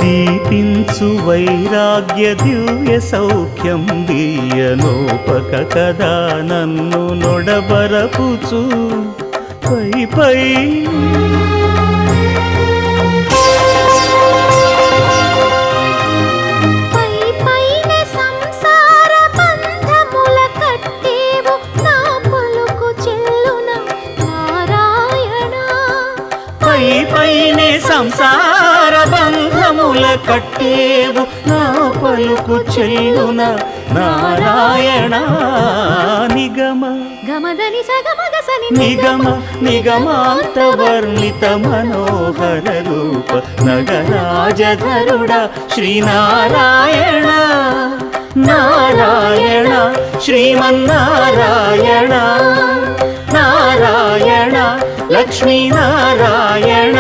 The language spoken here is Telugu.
దీపించు వైరాగ్య దివ్య సౌఖ్యం దీయనోపక కదా నన్ను నొడబరపుచు పై పై పైనే సంసార బంధముల కట్టేవు నా పలుకు చెల్లున నారాయణ నిగమ గమదని సగమగసని నిగమ నిగమాంత వర్ణిత మనోహర రూప నగరాజధరుడ శ్రీనారాయణ నారాయణ శ్రీమన్నారాయణ నారాయణ లక్ష్మీనారాయణ